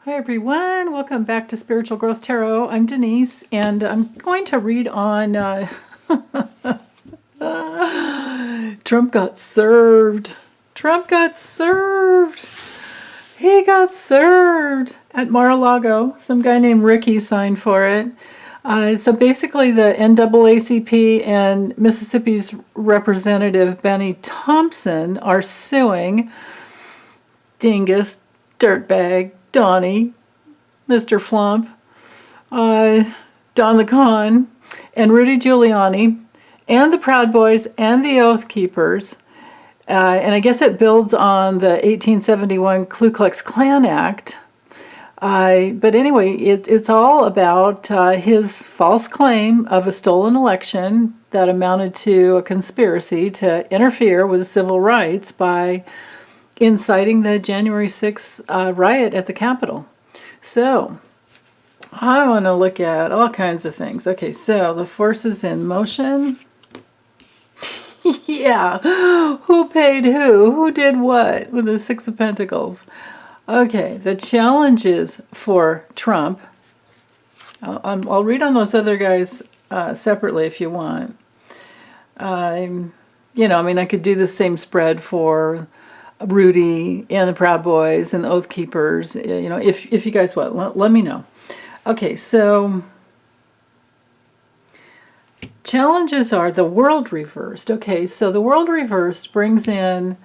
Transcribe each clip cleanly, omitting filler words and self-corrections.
Hi everyone, welcome back to Spiritual Growth Tarot. I'm Denise, and I'm going to read on Trump got served. Trump got served. He got served at Mar-a-Lago. Some guy named Ricky signed for it. So basically the NAACP and Mississippi's representative Benny Thompson are suing Dingus, Dirtbag, Donnie, Mr. Flump, Don the Con, and Rudy Giuliani, and the Proud Boys, and the Oath Keepers. And I guess it builds on the 1871 Ku Klux Klan Act. But anyway, it's all about his false claim of a stolen election that amounted to a conspiracy to interfere with civil rights by inciting the January 6th riot at the Capitol. So, I want to look at all kinds of things. Okay, so the forces in motion. Yeah, who paid who? Who did what with the Six of Pentacles? Okay, the challenges for Trump. I'll read on those other guys separately if you want. I could do the same spread for Rudy and the Proud Boys and the Oath Keepers, if you guys want, let me know. Okay, so challenges are the world reversed. Okay, so the world reversed brings in,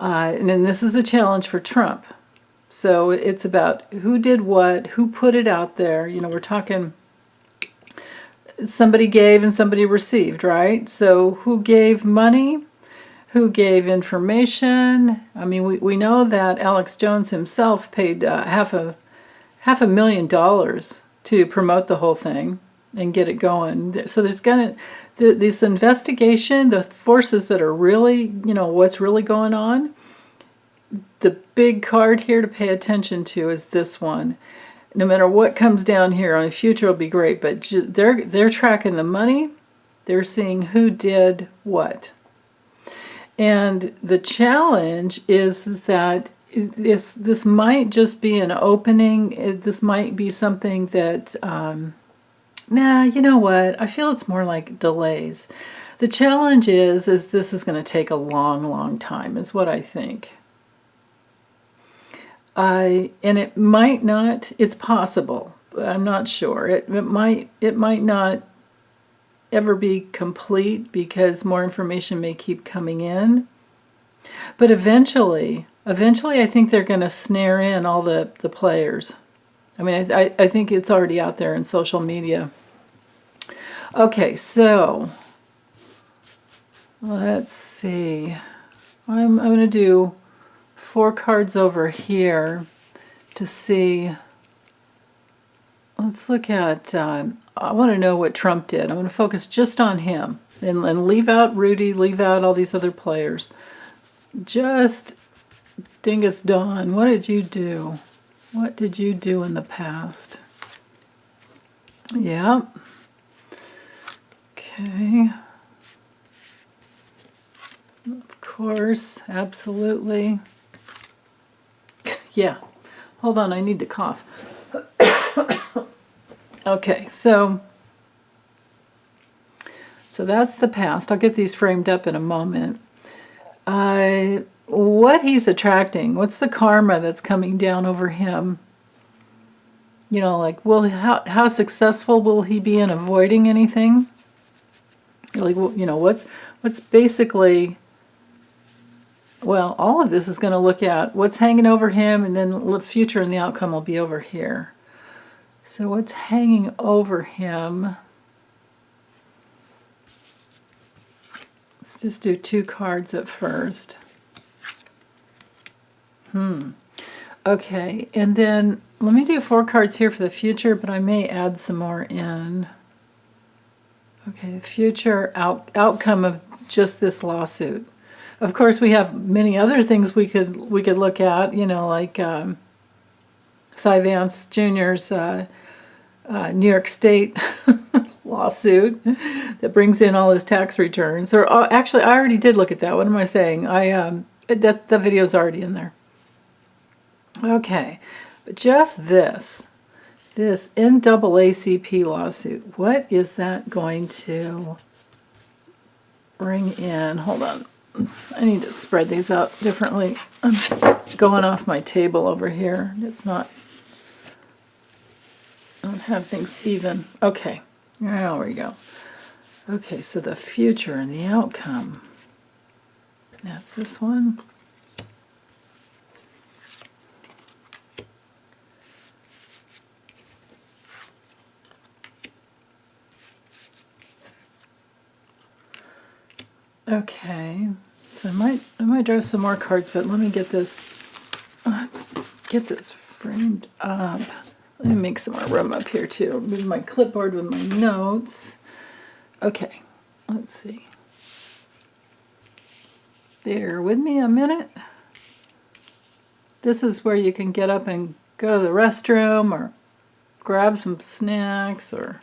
and then this is a challenge for Trump. So it's about who did what, who put it out there. We're talking somebody gave and somebody received, right? So who gave money? Who gave information? I mean, we know that Alex Jones himself paid half a $1,000,000 to promote the whole thing and get it going. So there's this investigation, the forces that are really, what's really going on. The big card here to pay attention to is this one. No matter what comes down here, on the future will be great, but they're tracking the money. They're seeing who did what. And the challenge is that this might just be an opening. This might be something that, you know what? I feel it's more like delays. The challenge is this is going to take a long, long time, is what I think. And it might not, it's possible, but I'm not sure. It might not ever be complete because more information may keep coming in. But eventually I think they're going to snare in all the players. I mean, I think it's already out there in social media. Okay, so let's see. I'm going to do 4 cards over here to see. Let's look at, I want to know what Trump did. I want to focus just on him and leave out Rudy, leave out all these other players. Just Dingus Don, what did you do? What did you do in the past? Yeah. Okay. Of course, absolutely. Yeah. Hold on, I need to cough. Okay, so that's the past. I'll get these framed up in a moment. What he's attracting, what's the karma that's coming down over him? How successful will he be in avoiding anything? What's basically, well, all of this is going to look at what's hanging over him, and then the future and the outcome will be over here. So what's hanging over him? Let's just do 2 cards at first. Okay, and then let me do 4 cards here for the future, but I may add some more in. Okay, the future outcome of just this lawsuit. Of course, we have many other things we could look at, like Cy Vance Jr.'s New York State lawsuit that brings in all his tax returns. Or actually, I already did look at that. What am I saying? The video's already in there. Okay, But just this NAACP lawsuit, what is that going to bring in? Hold on. I need to spread these out differently. I'm going off my table over here. It's not, I don't have things even. Okay, there we go. Okay, so the future and the outcome. That's this one. Okay, so I might draw some more cards, but let me get this. Let's get this framed up. Let me make some more room up here too. Move my clipboard with my notes. Okay, let's see. Bear with me a minute. This is where you can get up and go to the restroom or grab some snacks or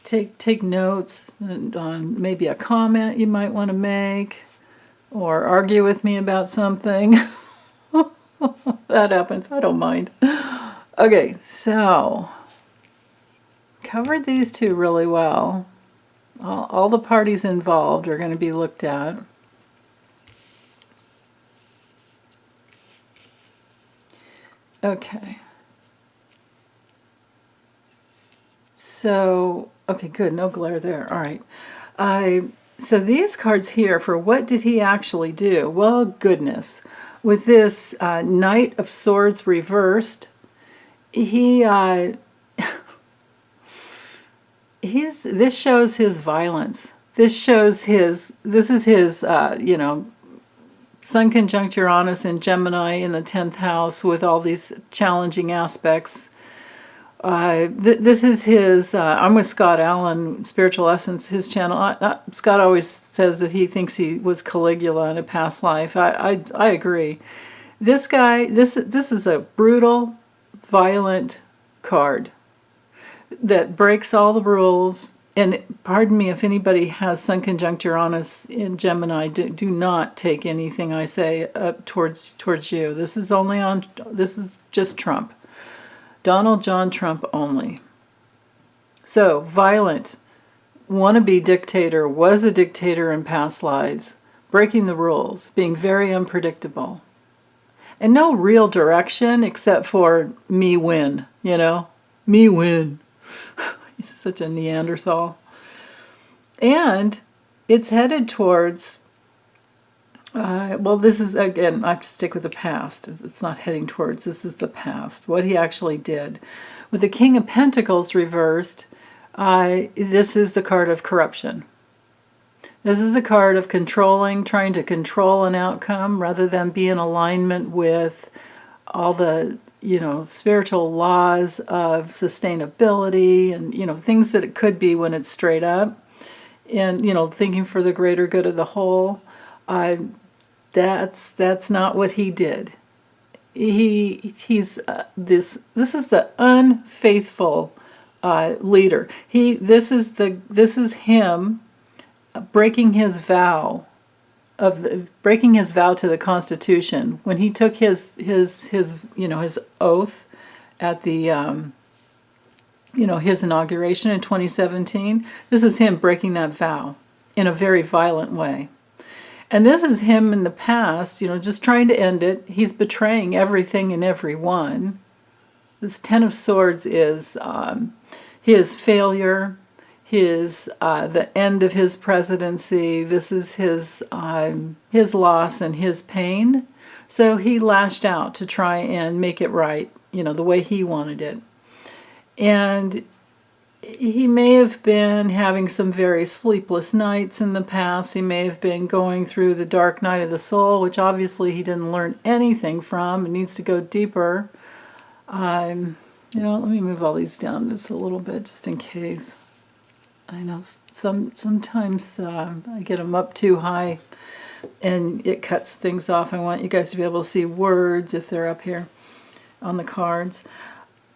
take notes on maybe a comment you might want to make or argue with me about something. That happens. I don't mind. Okay, so covered these two really well. All the parties involved are going to be looked at. Okay. So, okay, good. No glare there. All right. So these cards here, for what did he actually do? Well, goodness. With this Knight of Swords reversed, this shows his violence. This is his, Sun conjunct Uranus in Gemini in the 10th house with all these challenging aspects. This is his, I'm with Scott Allen, Spiritual Essence, his channel. Scott always says that he thinks he was Caligula in a past life. I agree. This guy, this is a brutal, violent card that breaks all the rules. And pardon me if anybody has Sun conjunct Uranus in Gemini, do not take anything I say up towards you. This is just Trump. Donald John Trump only. So, violent, wannabe dictator, was a dictator in past lives, breaking the rules, being very unpredictable. And no real direction except for me win, Me win. He's such a Neanderthal. And it's headed towards, well, this is, again, I have to stick with the past. It's not heading towards, this is the past, what he actually did. With the King of Pentacles reversed, this is the card of corruption. This is a card of controlling, trying to control an outcome rather than be in alignment with all the, spiritual laws of sustainability and, things that it could be when it's straight up. And, thinking for the greater good of the whole. That's not what he did. He's this is the unfaithful leader. This is him breaking his vow to the Constitution when he took his oath at the his inauguration in 2017. This is him breaking that vow in a very violent way. And this is him in the past, just trying to end it. He's betraying everything and everyone. This Ten of Swords is his failure, the end of his presidency. This is his loss and his pain. So he lashed out to try and make it right, the way he wanted it. And he may have been having some very sleepless nights in the past. He may have been going through the dark night of the soul, which obviously he didn't learn anything from. It needs to go deeper. Let me move all these down just a little bit, just in case. I know sometimes I get them up too high and it cuts things off. I want you guys to be able to see words if they're up here on the cards.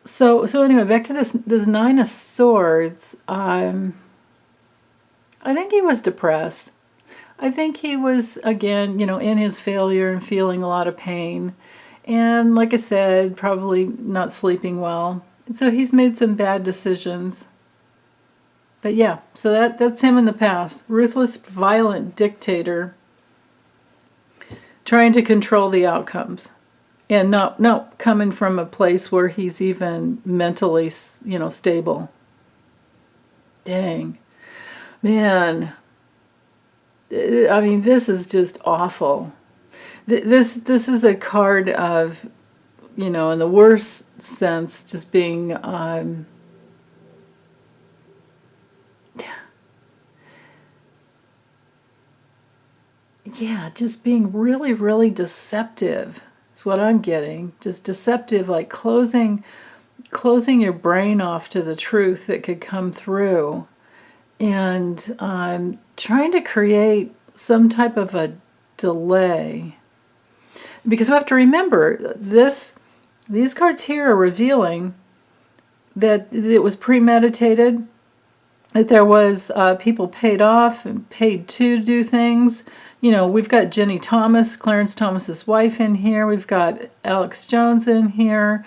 So anyway, back to this Nine of Swords. I think he was depressed. I think he was, again, in his failure and feeling a lot of pain. And like I said, probably not sleeping well. And so he's made some bad decisions. But yeah, so that's him in the past. Ruthless, violent dictator trying to control the outcomes. And not coming from a place where he's even mentally, stable. Dang. Man. I mean, this is just awful. This is a card of, in the worst sense, just being just being really, really deceptive is what I'm getting. Just deceptive, like closing your brain off to the truth that could come through, and trying to create some type of a delay. Because we have to remember, these cards here are revealing that it was premeditated, that there was people paid off and paid to do things. We've got Jenny Thomas, Clarence Thomas's wife, in here. We've got Alex Jones in here,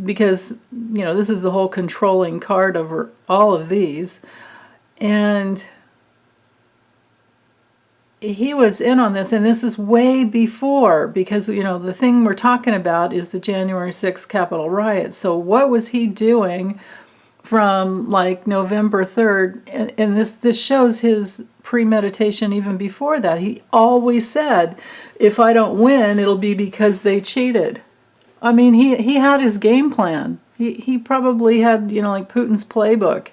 because, this is the whole controlling card over all of these. And he was in on this, and this is way before, because, the thing we're talking about is the January 6th Capitol riot. So what was he doing from like November 3rd? And this shows his premeditation even before that. He always said, if I don't win, it'll be because they cheated. I mean, he had his game plan. He probably had, like Putin's playbook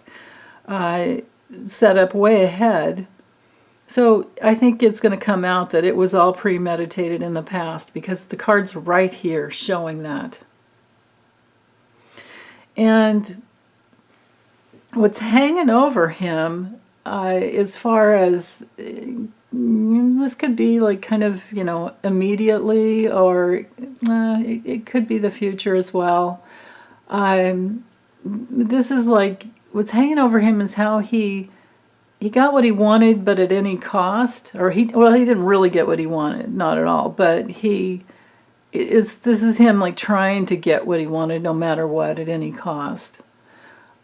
set up way ahead. So I think it's going to come out that it was all premeditated in the past, because the card's right here showing that. And what's hanging over him, as far as this could be like kind of, immediately, or it could be the future as well. This is like, what's hanging over him is how he got what he wanted, but at any cost. Or he didn't really get what he wanted, not at all. But this is him like trying to get what he wanted, no matter what, at any cost.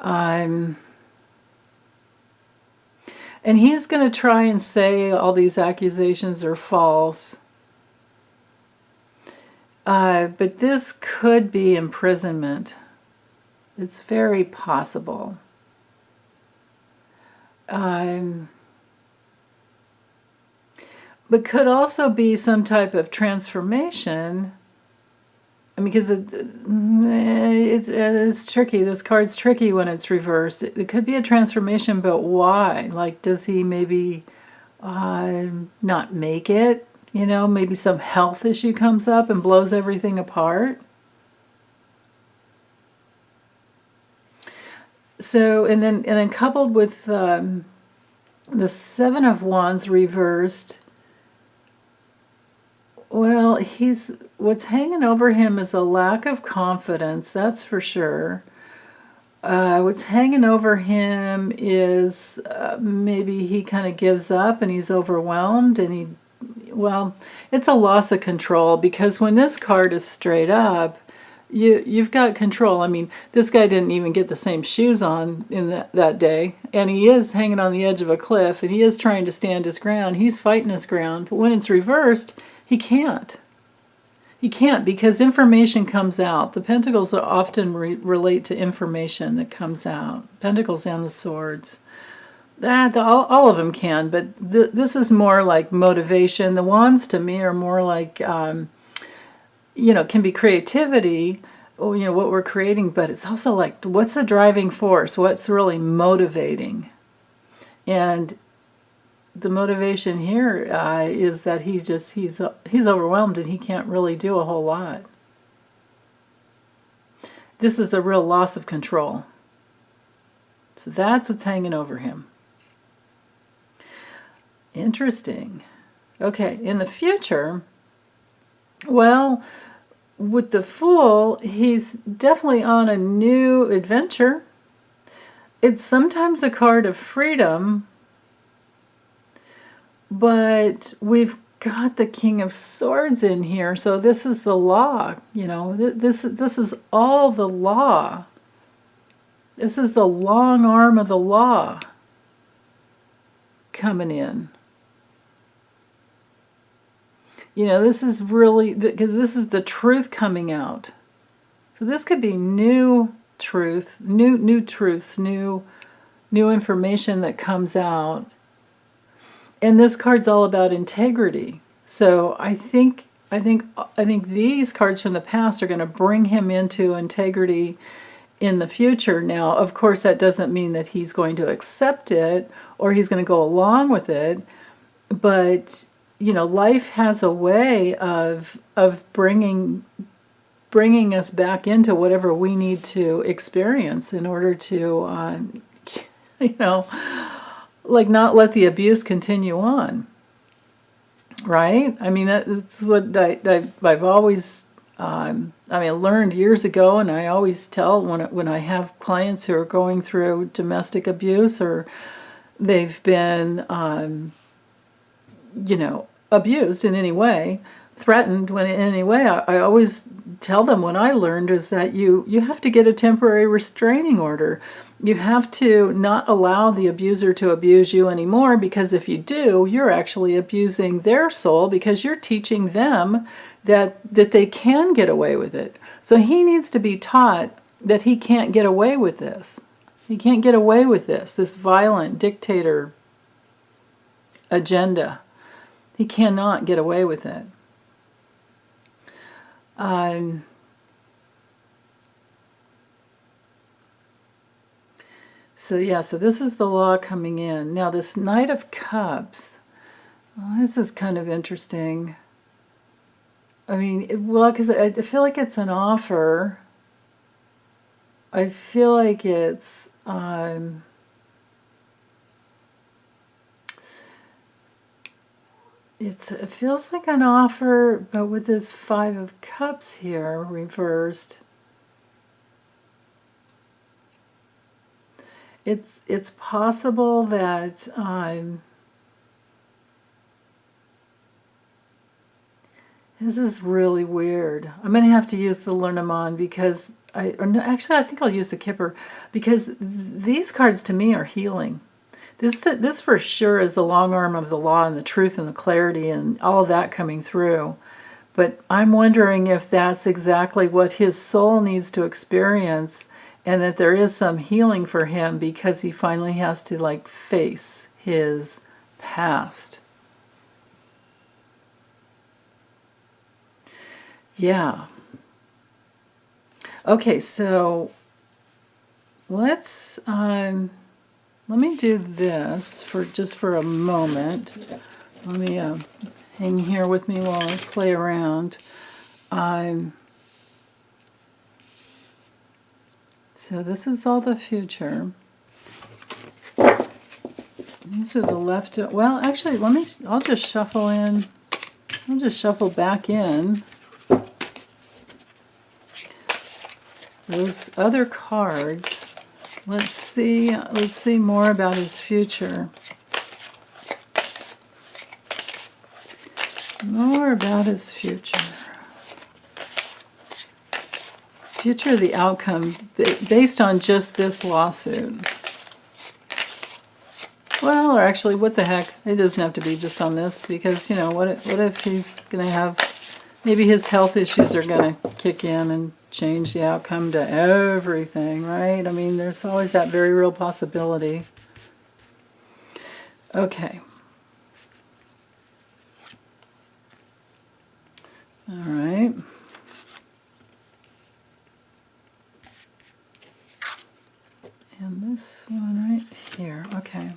And he's going to try and say all these accusations are false. But this could be imprisonment. It's very possible. But could also be some type of transformation. I mean, because it's tricky. This card's tricky when it's reversed. It could be a transformation, but why? Like, does he maybe not make it? Maybe some health issue comes up and blows everything apart. So, and then coupled with the Seven of Wands reversed, well, what's hanging over him is a lack of confidence, that's for sure. What's hanging over him is maybe he kind of gives up and he's overwhelmed, and it's a loss of control, because when this card is straight up, you've got control. I mean, this guy didn't even get the same shoes on in that day, and he is hanging on the edge of a cliff, and he is trying to stand his ground. He's fighting his ground, but when it's reversed, he can't. He can't, because information comes out. The Pentacles often relate to information that comes out. Pentacles and the Swords. All of them can, but this is more like motivation. The Wands to me are more like, can be creativity, what we're creating, but it's also like, what's the driving force? What's really motivating? And the motivation here is that he's overwhelmed and he can't really do a whole lot. This is a real loss of control. So that's what's hanging over him. Interesting. Okay, in the future, well, with the Fool, he's definitely on a new adventure. It's sometimes a card of freedom, but we've got the King of Swords in here. So this is the law, this is all the law. This is the long arm of the law coming in. This is really, because this is the truth coming out. So this could be new truth, new truths, new information that comes out. And this card's all about integrity. So I think these cards from the past are going to bring him into integrity in the future. Now, of course, that doesn't mean that he's going to accept it or he's going to go along with it. But, life has a way of bringing us back into whatever we need to experience in order to, like not let the abuse continue on. Right? I mean, that's what I've always, learned years ago, and I always tell when I have clients who are going through domestic abuse or they've been, abused in any way, threatened in any way, I always tell them what I learned is that you have to get a temporary restraining order. You have to not allow the abuser to abuse you anymore, because if you do, you're actually abusing their soul, because you're teaching them that they can get away with it. So he needs to be taught that he can't get away with this. He can't get away with this violent dictator agenda. He cannot get away with it. So this is the law coming in. Now this Knight of Cups, this is kind of interesting. I mean, because I feel like it's an offer. I feel like it's, it feels like an offer, but with this Five of Cups here reversed, it's possible that this is really weird. I'm going to have to use the Lenormand because I think I'll use the Kipper, because these cards to me are healing. This for sure is the long arm of the law and the truth and the clarity and all of that coming through. But I'm wondering if that's exactly what his soul needs to experience, and that there is some healing for him because he finally has to face his past. Yeah. Okay, so let's let me do this for a moment. Let me hang here with me while I play around. So this is all the future. These are the left. Well, actually, I'll just shuffle in. I'll just shuffle back in those other cards. Let's see more about his future. More about his future. Future of the outcome based on just this lawsuit. Well, or actually, what the heck? It doesn't have to be just on this, because, what if he's going to have, maybe his health issues are going to kick in and change the outcome to everything, right? I mean, there's always that very real possibility. Okay. All right. And this one right here. Okay.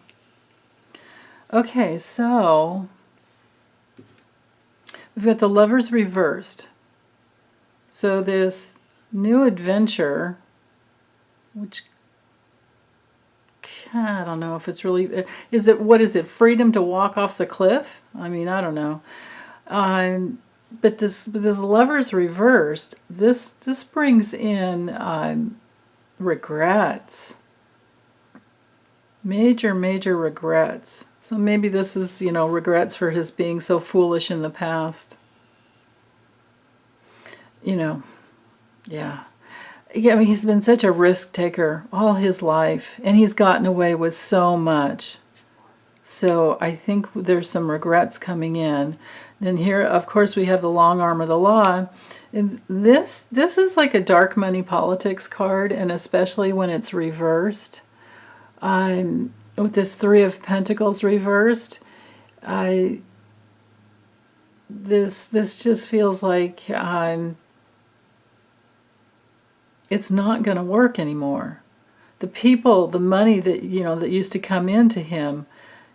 Okay, so we've got the Lovers reversed. So this new adventure, which I don't know if it's really, what is it, freedom to walk off the cliff? I mean, I don't know. But this Lovers reversed, this brings in regrets. Major, major regrets. So maybe this is, regrets for his being so foolish in the past. Yeah. Yeah, I mean, he's been such a risk taker all his life, and he's gotten away with so much. So I think there's some regrets coming in. Then here, of course, we have the long arm of the law. And this is like a dark money politics card, and especially when it's reversed. With this Three of Pentacles reversed, this just feels like it's not going to work anymore. The people, the money that that used to come into him,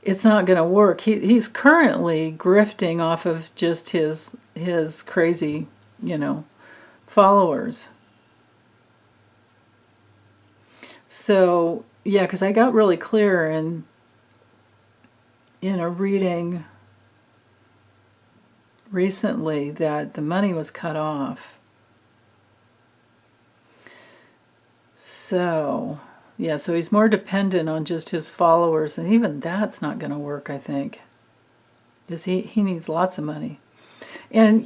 it's not going to work. He's currently grifting off of just his crazy, followers. So yeah, because I got really clear in a reading recently that the money was cut off. So, yeah, so he's more dependent on just his followers, and even that's not going to work, I think, because he needs lots of money. And,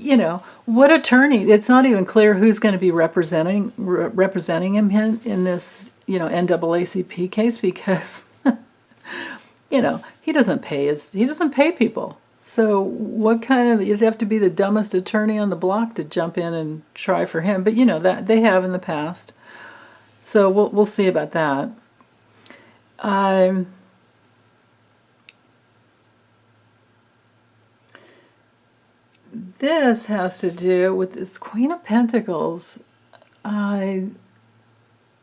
what attorney? It's not even clear who's going to be representing him in this, NAACP case, because, he doesn't pay people. So what you'd have to be the dumbest attorney on the block to jump in and try for him. But, that they have in the past. So we'll see about that. This has to do with this Queen of Pentacles.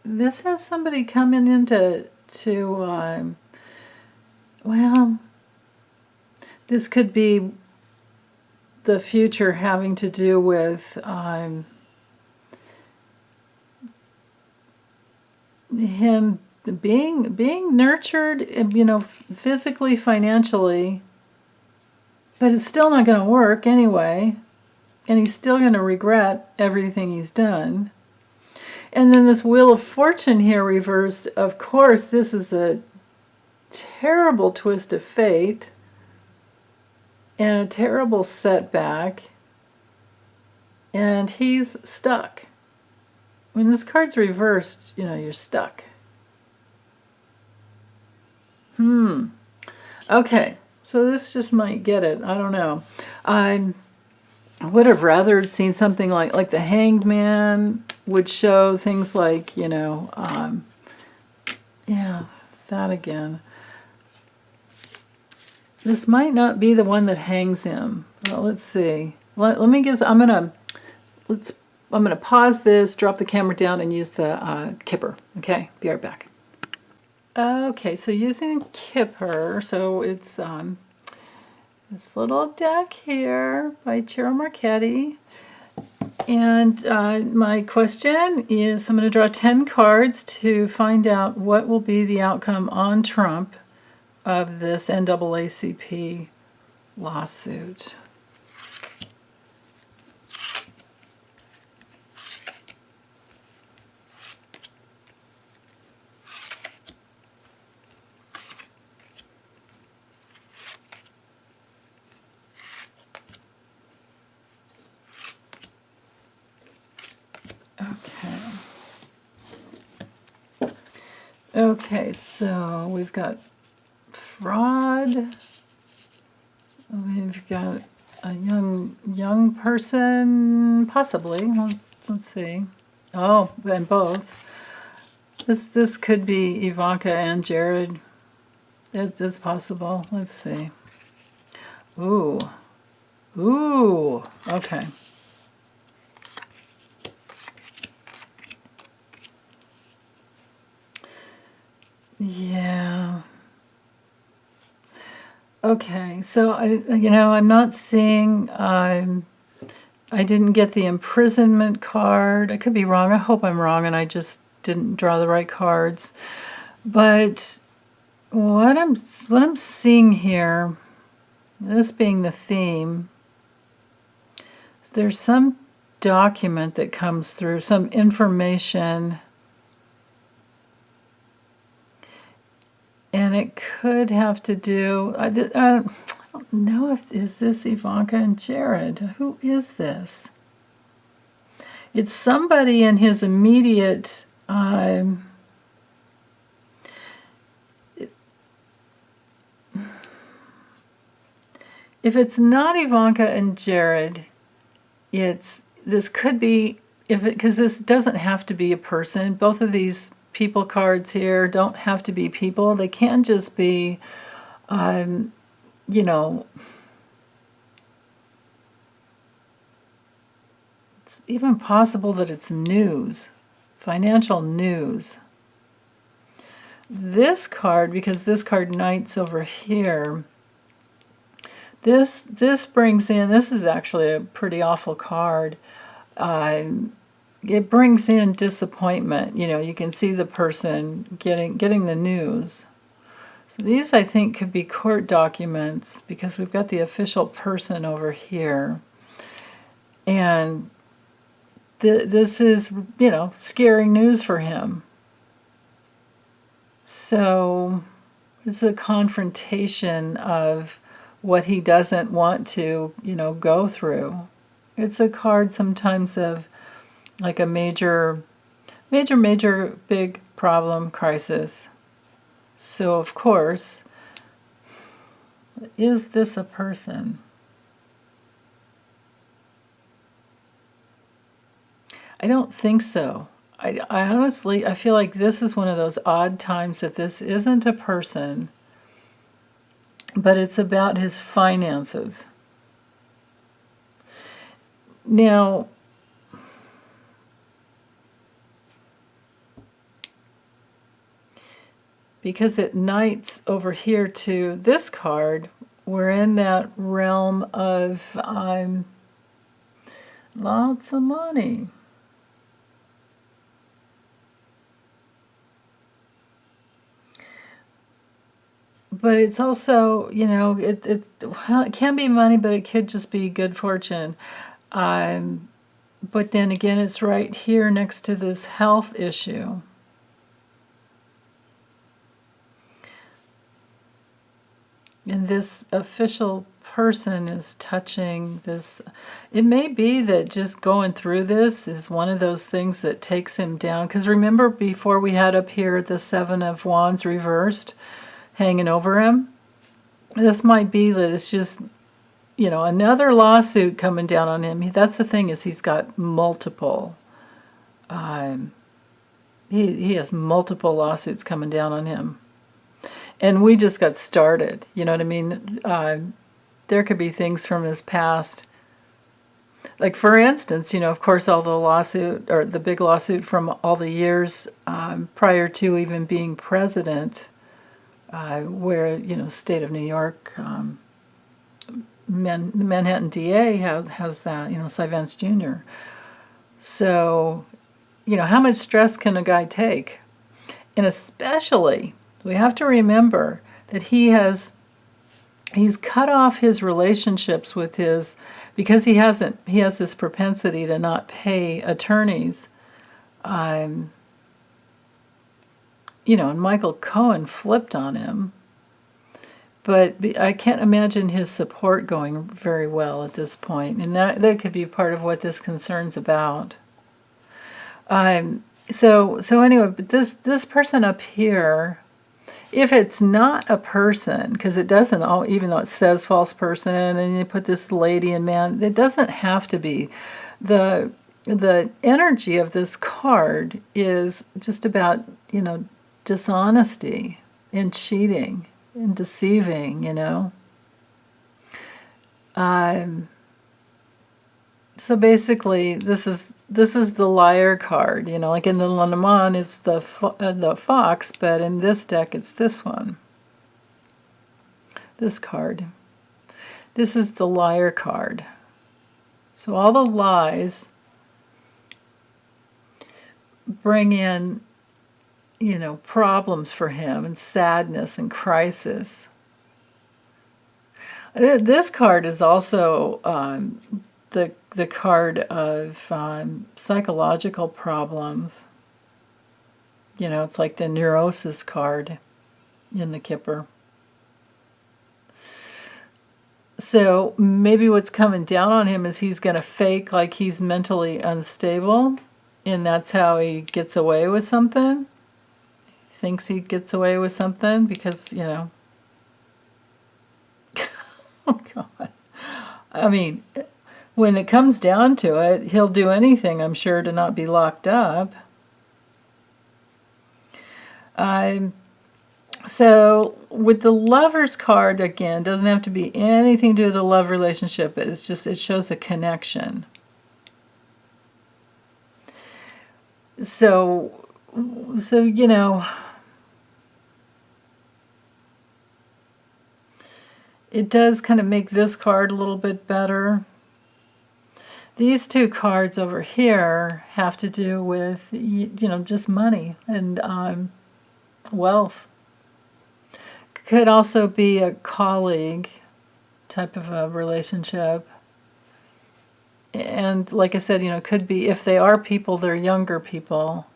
This has somebody coming into well, this could be the future having to do with him being nurtured, physically, financially, but it's still not going to work anyway, and he's still going to regret everything he's done. And then this Wheel of Fortune here reversed. Of course, this is a terrible twist of fate and a terrible setback, and he's stuck. When this card's reversed, you're stuck. Okay, so this just might get it. I don't know. I would have rather seen something like the Hanged Man would show things like, yeah, that again. This might not be the one that hangs him. Well, let's see. Let me guess. I'm gonna pause this, drop the camera down, and use the Kipper. Okay, be right back. Okay, so using Kipper, so it's this little deck here by Ciro Marchetti. And my question is, I'm going to draw 10 cards to find out what will be the outcome on Trump of this NAACP lawsuit. Okay, so we've got fraud. We've got a young person, possibly. Let's see. Oh, and both. This could be Ivanka and Jared. It is possible. Let's see. Ooh. Okay. Yeah. Okay, so I'm not seeing. I didn't get the imprisonment card. I could be wrong. I hope I'm wrong, and I just didn't draw the right cards. But what I'm seeing here, this being the theme, there's some document that comes through, some information. And And it could have to do, I don't know if, is this Ivanka and Jared? Who is this? It's somebody in his immediate, if it's not Ivanka and Jared, this could be, because this doesn't have to be a person. Both of these people cards here don't have to be people. They can just be, you know, it's even possible that it's news, financial news. This card, because this card Knight's over here, this brings in, this is actually a pretty awful card. It brings in disappointment. You know, you can see the person getting the news. So these, I think, could be court documents, because we've got the official person over here. And this is, you know, scary news for him. So it's a confrontation of what he doesn't want to, you know, go through. It's a card sometimes of like a major big problem, crisis. So of course, is this a person? I don't think so. I honestly, I feel like this is one of those odd times that this isn't a person, but it's about his finances. Now, because it knights over here to this card, we're in that realm of lots of money. But it's also, you know, well, it can be money, but it could just be good fortune. But then again, it's right here next to this health issue. And this official person is touching this. It may be that just going through this is one of those things that takes him down. Because remember, before we had up here the Seven of Wands reversed, hanging over him. This might be that it's just, you know, another lawsuit coming down on him. That's the thing, is he's got multiple, he has multiple lawsuits coming down on him. And we just got started, you know what I mean? There could be things from his past. Like, for instance, you know, of course, all the lawsuit, or the big lawsuit from all the years prior to even being president, where, you know, state of New York, Manhattan DA has that, you know, Cy Vance Jr. So, you know, how much stress can a guy take? And especially, we have to remember that he's cut off his relationships with his, because he has this propensity to not pay attorneys. You know, and Michael Cohen flipped on him. But I can't imagine his support going very well at this point. And that could be part of what this concern's about. So anyway, but this person up here, if it's not a person, because it doesn't, even though it says false person, and you put this lady and man, it doesn't have to be. The energy of this card is just about, you know, dishonesty and cheating and deceiving, you know. So basically, this is the liar card, you know. Like in the Lenormand, it's the fox, but in this deck, it's this one. This card. This is the liar card. So all the lies bring in, you know, problems for him, and sadness and crisis. This card is also the card of psychological problems. You know, it's like the neurosis card. in the Kipper. So maybe what's coming down on him is he's going to fake like he's mentally unstable, and that's how he gets away with something. Thinks he gets away with something because, you know. Oh, God. I mean, when it comes down to it, he'll do anything, I'm sure, to not be locked up. So with the Lover's card, again, doesn't have to be anything to do with the love relationship. It's just, it shows a connection. So you know, it does kind of make this card a little bit better. These two cards over here have to do with, you know, just money and wealth. Could also be a colleague type of a relationship. And like I said, you know, could be, if they are people, they're younger people.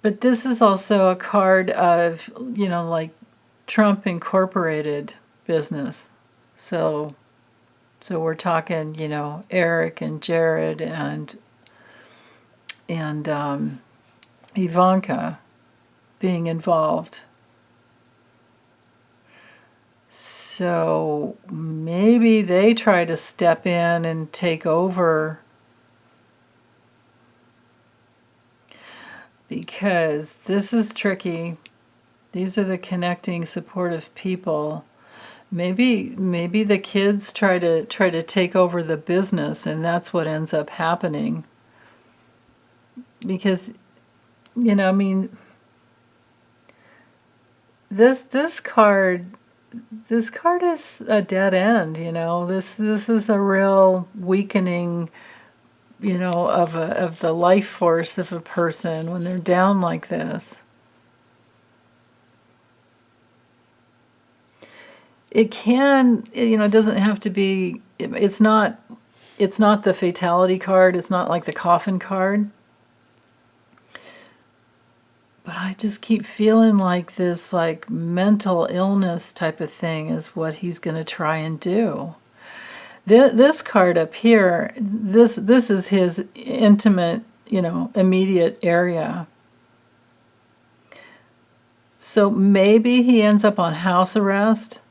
But this is also a card of, you know, like Trump Incorporated business. So we're talking, you know, Eric and Jared and Ivanka being involved. So maybe they try to step in and take over, because this is tricky. These are the connecting, supportive people. Maybe the kids try to take over the business, and that's what ends up happening. Because, you know, I mean, this card is a dead end. You know, this is a real weakening, you know, of the life force of a person when they're down like this. It can, you know, it doesn't have to be. It's not the fatality card. It's not like the coffin card. But I just keep feeling like this, like, mental illness type of thing is what he's going to try and do. This card up here, this is his intimate, you know, immediate area. So maybe he ends up on house arrest.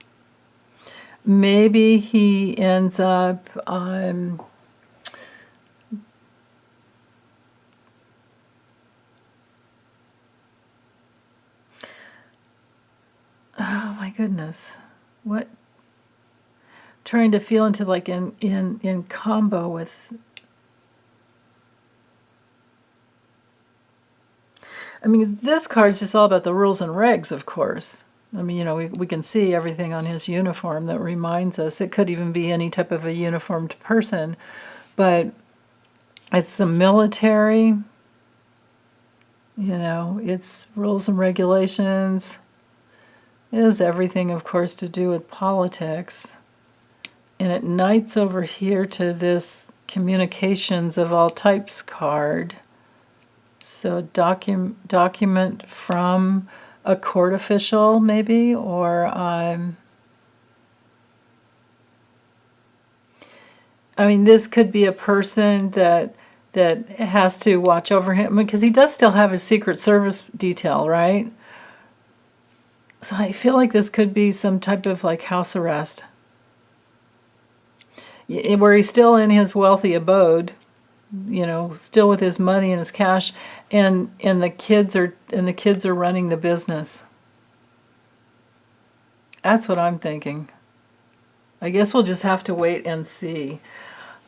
Maybe he ends up oh my goodness, what? Trying to feel into, like, in combo with. I mean, this card's just all about the rules and regs, of course. I mean, you know, we can see everything on his uniform that reminds us. It could even be any type of a uniformed person, but it's the military. You know, it's rules and regulations. It is everything, of course, to do with politics. And it knights over here to this communications of all types card. So document from a court official, maybe, or I mean, this could be a person that has to watch over him, because he does still have a Secret Service detail, right? So I feel like this could be some type of, like, house arrest, where he's still in his wealthy abode, you know, still with his money and his cash, and the kids are running the business. That's what I'm thinking. I guess we'll just have to wait and see.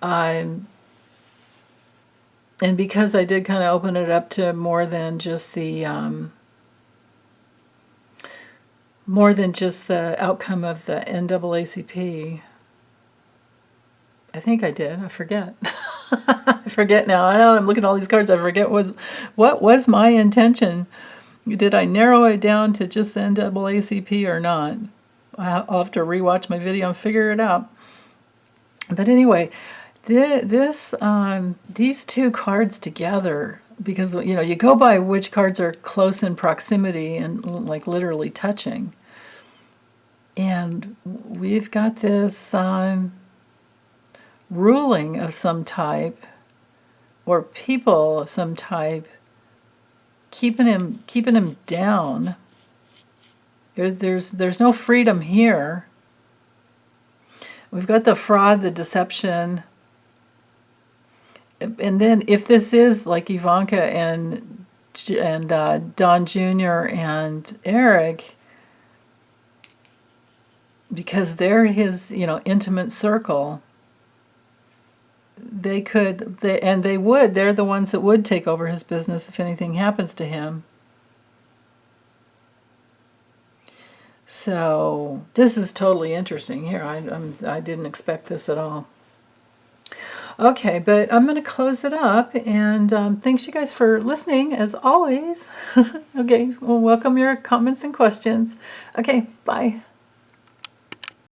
And because I did kind of open it up to more than just the outcome of the NAACP. I think I did. I forget. I forget now. I know I'm looking at all these cards. I forget what was my intention. Did I narrow it down to just the NAACP or not? I'll have to rewatch my video and figure it out. But anyway, these two cards together, because you go by which cards are close in proximity and like literally touching. And we've got this ruling of some type, or people of some type, keeping him down. There's no freedom here. We've got the fraud, the deception. And then if this is like Ivanka and Don Jr. and Eric, because they're his, intimate circle, they're the ones that would take over his business if anything happens to him. So this is totally interesting here. I didn't expect this at all. Okay, but I'm going to close it up, and thanks you guys for listening, as always. Okay, well, welcome your comments and questions. Okay, bye.